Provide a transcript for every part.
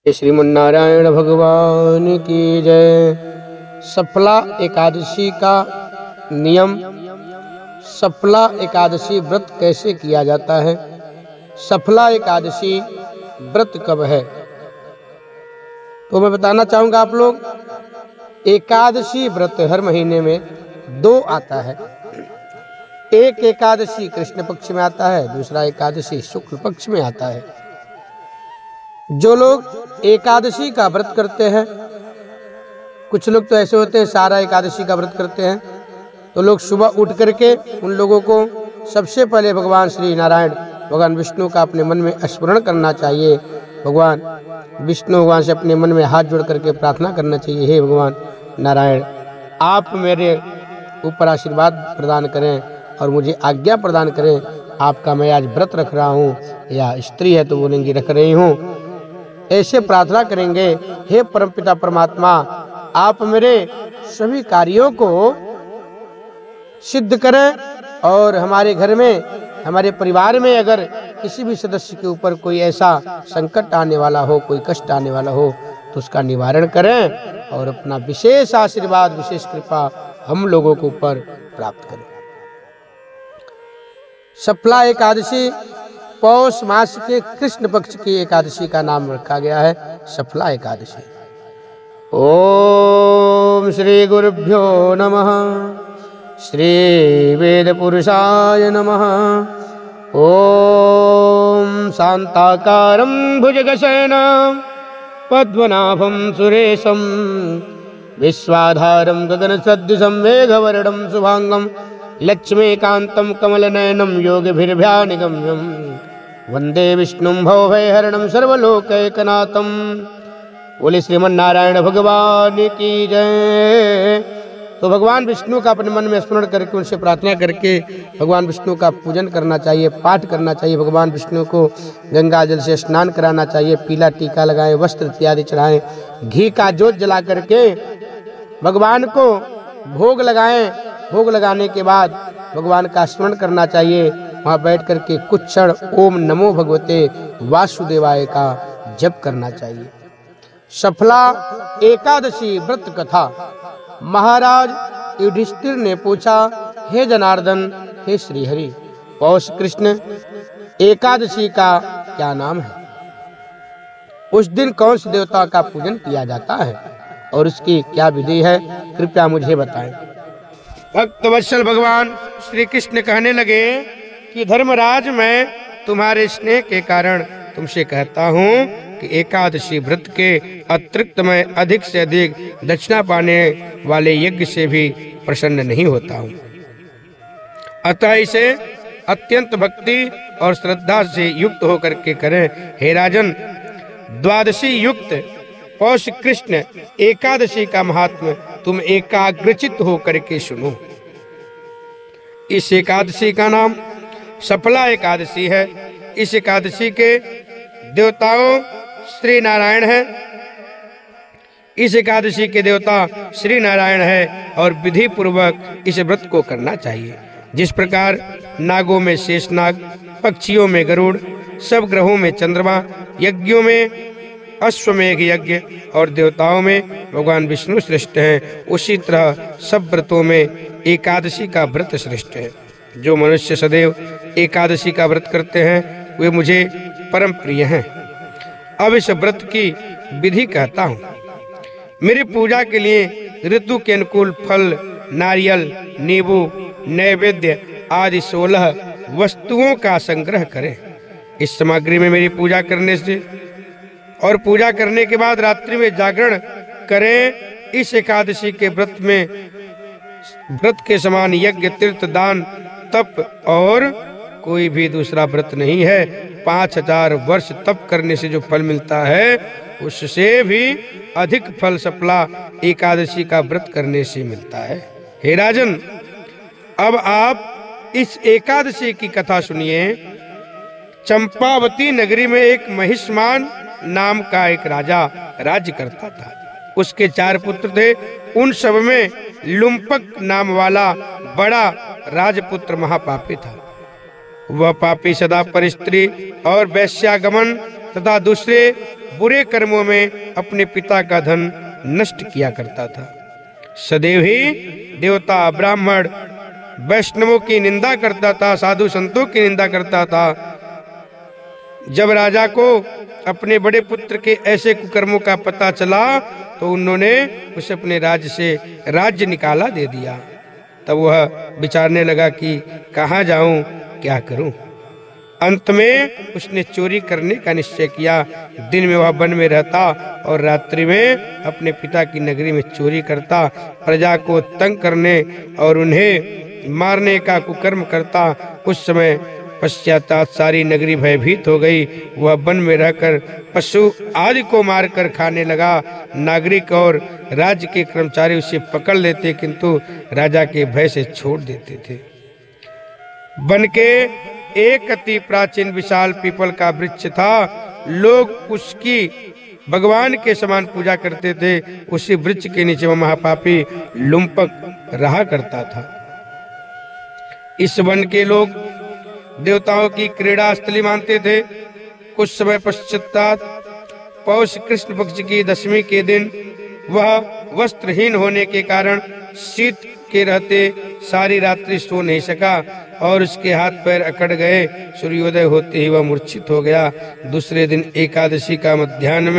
श्रीमन्नारायण भगवान की जय। सफला एकादशी का नियम। सफला एकादशी व्रत कैसे किया जाता है? सफला एकादशी व्रत कब है तो मैं बताना चाहूंगा आप लोग। एकादशी व्रत हर महीने में 2 आता है। एक एकादशी कृष्ण पक्ष में आता है, दूसरा एकादशी शुक्ल पक्ष में आता है। जो लोग एकादशी का व्रत करते हैं, कुछ लोग तो ऐसे होते हैं सारा एकादशी का व्रत करते हैं, तो लोग सुबह उठ करके उन लोगों को सबसे पहले भगवान श्री नारायण भगवान विष्णु का अपने मन में स्मरण करना चाहिए। भगवान विष्णु भगवान से अपने मन में हाथ जोड़ करके प्रार्थना करना चाहिए, हे भगवान नारायण आप मेरे ऊपर आशीर्वाद प्रदान करें और मुझे आज्ञा प्रदान करें। आपका मैं आज व्रत रख रहा हूँ, या स्त्री है तो बोलेंगी रख रही हूँ। ऐसे प्रार्थना करेंगे, हे परमपिता परमात्मा आप मेरे सभी कार्यों को सिद्ध करें और हमारे घर में, हमारे परिवार में अगर किसी भी सदस्य के ऊपर कोई ऐसा संकट आने वाला हो, कोई कष्ट आने वाला हो तो उसका निवारण करें और अपना विशेष आशीर्वाद, विशेष कृपा हम लोगों के ऊपर प्राप्त करें। सफला एकादशी पौष मास के कृष्ण पक्ष की एकादशी का नाम रखा गया है सफला एकादशी। ओम श्री गुरुभ्यो नमः। श्री वेद पुरुषाय नमः। ओम शांताकारं भुजगशयनं पद्मनाभं सुरेशं विश्वाधारं गगनसदृशं मेघवर्णं शुभांगं लक्ष्मीकान्तं कमलनयनं योगिभिर्ध्यानगम्यं वंदे विष्णुं भवभयहरणं सर्वलोकैकनाथं। बोले श्रीमन्नारायण भगवान की जय। तो भगवान विष्णु का अपने मन में स्मरण करके उनसे प्रार्थना करके भगवान विष्णु का पूजन करना चाहिए, पाठ करना चाहिए। भगवान विष्णु को गंगा जल से स्नान कराना चाहिए, पीला टीका लगाएं, वस्त्र इत्यादि चढ़ाएं, घी का जोत जला करके भगवान को भोग लगाएं। भोग लगाने के बाद भगवान का स्मरण करना चाहिए। वहाँ बैठ करके कुछ क्षण ओम नमो भगवते वासुदेवाय का जप करना चाहिए। सफला एकादशी व्रत कथा। महाराज युधिष्ठिर ने पूछा, हे जनार्दन, हे श्रीहरि, पौष कृष्ण एकादशी का क्या नाम है? उस दिन कौन से देवता का पूजन किया जाता है और उसकी क्या विधि है? कृपया मुझे बताएं। भक्तवत्सल भगवान श्री कृष्ण कहने लगे कि धर्मराज मैं तुम्हारे स्नेह के कारण तुमसे कहता हूँ कि एकादशी व्रत के अतिरिक्त मैं अधिक से अधिक दक्षिणा पाने वाले यज्ञ से भी प्रसन्न नहीं होता हूँ। अतः इसे अत्यंत भक्ति और श्रद्धा से युक्त होकर के करें। हे राजन, द्वादशी युक्त पौष कृष्ण एकादशी का महात्म्य तुम एकाग्रचित होकर के सुनो। इस एकादशी का नाम सफला एकादशी है। इस एकादशी के देवताओं श्री नारायण है। इस एकादशी के देवता श्री नारायण है और विधि पूर्वक इस व्रत को करना चाहिए। जिस प्रकार नागों में शेषनाग, पक्षियों में गरुड़, सब ग्रहों में चंद्रमा, यज्ञों में अश्वमेघ यज्ञ और देवताओं में भगवान विष्णु श्रेष्ठ हैं, उसी तरह सब व्रतों में एकादशी का व्रत श्रेष्ठ है। जो मनुष्य सदैव एकादशी का व्रत करते हैं वे मुझे परम प्रिय हैं। अब इस व्रत की विधि कहता हूँ। मेरी पूजा के लिए ऋतु के अनुकूल फल, नारियल, नींबू, नैवेद्य आदि 16 वस्तुओं का संग्रह करें। इस सामग्री में मेरी पूजा करने से और पूजा करने के बाद रात्रि में जागरण करें। इस एकादशी के व्रत में व्रत के समान यज्ञ, तीर्थ, दान, तप और कोई भी दूसरा व्रत नहीं है। 5000 वर्ष तप करने से जो फल मिलता है उससे भी अधिक फल सफला एकादशी का व्रत करने से मिलता है। हे राजन, अब आप इस एकादशी की कथा सुनिए। चंपावती नगरी में एक महिष्मान नाम का एक राजा राज्य करता था। उसके 4 पुत्र थे। उन सब में लुम्पक नाम वाला बड़ा राजपुत्र महापापी था। वह पापी सदा पर स्त्री और वैश्यागमन तथा दूसरे बुरे कर्मों में अपने पिता का धन नष्ट किया करता था। सदैव ही देवता, ब्राह्मण, वैष्णवों की निंदा करता था, साधु संतों की निंदा करता था। जब राजा को अपने बड़े पुत्र के ऐसे कुकर्मों का पता चला तो उन्होंने उसे अपने राज्य से राज्य निकाला दे दिया। तब वह विचारने लगा कि कहाँ जाऊं, क्या करूं। अंत में उसने चोरी करने का निश्चय किया। दिन में वह वन में रहता और रात्रि में अपने पिता की नगरी में चोरी करता, प्रजा को तंग करने और उन्हें मारने का कुकर्म करता। कुछ समय पश्चात सारी नगरी भयभीत हो गई। वह वन में रहकर पशु आदि को मारकर खाने लगा। नागरिक और राज्य के कर्मचारी उसे पकड़ लेते, किंतु राजा के भय से छोड़ देते थे। वन के एक अति प्राचीन विशाल पीपल का वृक्ष था। लोग उसकी भगवान के समान पूजा करते थे। उसी वृक्ष के नीचे वह महापापी लुम्पक रहा करता था। इस वन के लोग देवताओं की क्रीड़ा स्थली मानते थे। कुछ समय पश्चात पौष कृष्ण पक्ष की दशमी के दिन वह वस्त्रहीन होने के कारण शीत के रहते सारी रात्रि सो नहीं सका और उसके हाथ पैर अकड़ गए। सूर्योदय होते ही वह मूर्छित हो गया। दूसरे दिन एकादशी का मध्याह्न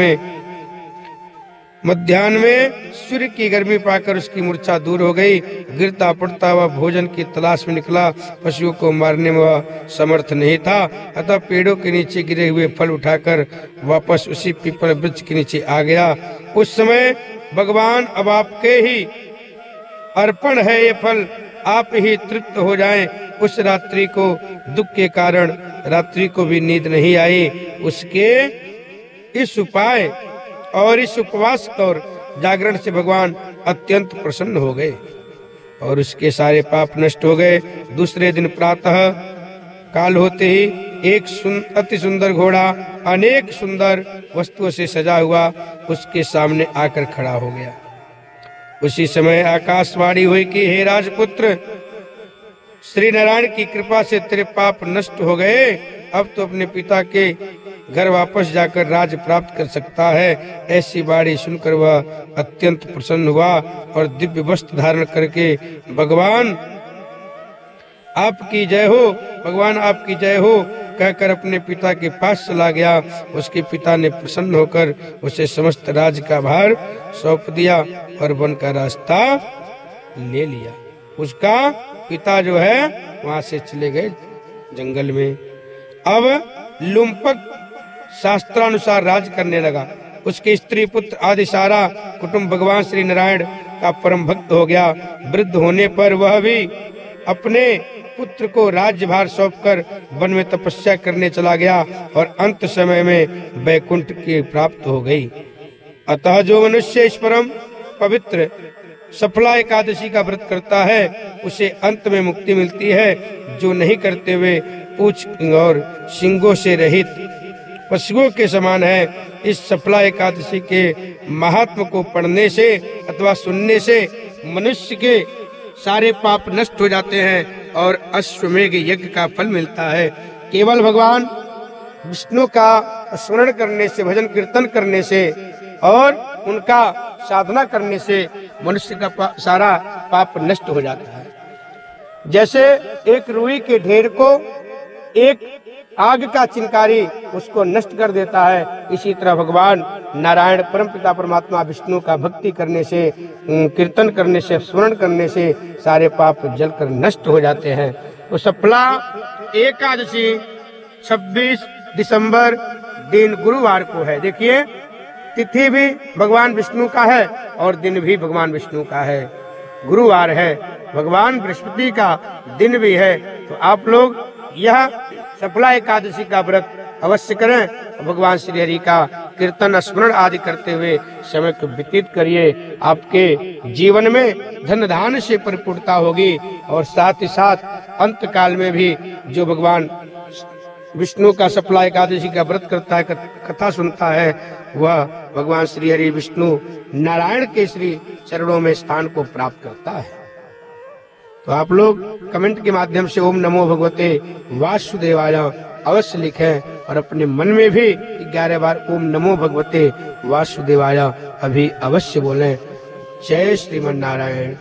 में सूर्य की गर्मी पाकर उसकी मूर्छा दूर हो गई। गिरता पड़ता वह भोजन की तलाश में निकला। पशुओं को मारने में वह समर्थ नहीं था, अतः पेड़ों के नीचे गिरे हुए फल उठाकर वापस उसी पीपल वृक्ष के नीचे आ गया। उस समय भगवान, अब आपके ही अर्पण है ये फल, आप ही तृप्त हो जाएं। उस रात्रि को दुख के कारण रात्रि को भी नींद नहीं आई। उसके इस उपाय और इस उपवास और जागरण से भगवान अत्यंत प्रसन्न हो गए और उसके सारे पाप नष्ट हो गए। दूसरे दिन प्रातः काल होते ही एक अति सुंदर घोड़ा अनेक सुंदर वस्तुओं से सजा हुआ उसके सामने आकर खड़ा हो गया। उसी समय आकाशवाणी हुई कि हे राजपुत्र, श्री नारायण की कृपा से तेरे पाप नष्ट हो गए। अब तो अपने पिता के घर वापस जाकर राज्य प्राप्त कर सकता है। ऐसी वाणी सुनकर वह अत्यंत प्रसन्न हुआ और दिव्य वस्त्र धारण करके भगवान आपकी जय हो, भगवान आपकी जय हो कहकर अपने पिता के पास चला गया। उसके पिता ने प्रसन्न होकर उसे समस्त राज्य का भार सौंप दिया और वन का रास्ता ले लिया। उसका पिता जो है वहां से चले गए जंगल में। अब लुम्पक शास्त्रानुसार राज करने लगा। उसके स्त्री पुत्र आदि सारा कुटुंब भगवान श्री नारायण का परम भक्त हो गया। वृद्ध होने पर वह भी अपने पुत्र को राज्यभार सौंपकर वन में तपस्या करने चला गया और अंत समय में वैकुंठ की प्राप्त हो गई। अतः जो मनुष्य इस परम पवित्र सफला एकादशी का व्रत करता है उसे अंत में मुक्ति मिलती है। जो नहीं करते हुए पूंछ और सींगों से रहित पशुओं के समान है। इस सफला एकादशी के महात्म को पढ़ने से अथवा सुनने से मनुष्य के सारे पाप नष्ट हो जाते हैं और अश्वमेघ यज्ञ का फल मिलता है। केवल भगवान विष्णु का स्मरण करने से, भजन कीर्तन करने से और उनका साधना करने से मनुष्य का सारा पाप नष्ट हो जाता है। जैसे एक रुई के ढेर को एक आग का चिंगारी उसको नष्ट कर देता है, इसी तरह भगवान नारायण परमपिता परमात्मा विष्णु का भक्ति करने से, कीर्तन करने से, स्मरण करने से सारे पाप जलकर नष्ट हो जाते हैं। तो सफला एकादशी 26 दिसंबर दिन गुरुवार को है। देखिए तिथि भी भगवान विष्णु का है और दिन भी भगवान विष्णु का है। गुरुवार है, भगवान बृहस्पति का दिन भी है। तो आप लोग यह सफला एकादशी का व्रत अवश्य करें। भगवान श्री हरि का कीर्तन स्मरण आदि करते हुए समय को व्यतीत करिए। आपके जीवन में धन धान्य से परिपूर्णता होगी और साथ ही साथ अंत काल में भी जो भगवान विष्णु का सफला एकादशी का व्रत करता है, कथा सुनता है, वह भगवान श्री हरि विष्णु नारायण के श्री चरणों में स्थान को प्राप्त करता है। तो आप लोग कमेंट के माध्यम से ओम नमो भगवते वासुदेवाय अवश्य लिखें। और अपने मन में भी 11 बार ओम नमो भगवते वासुदेवाय अभी अवश्य बोलें। जय श्रीमन नारायण।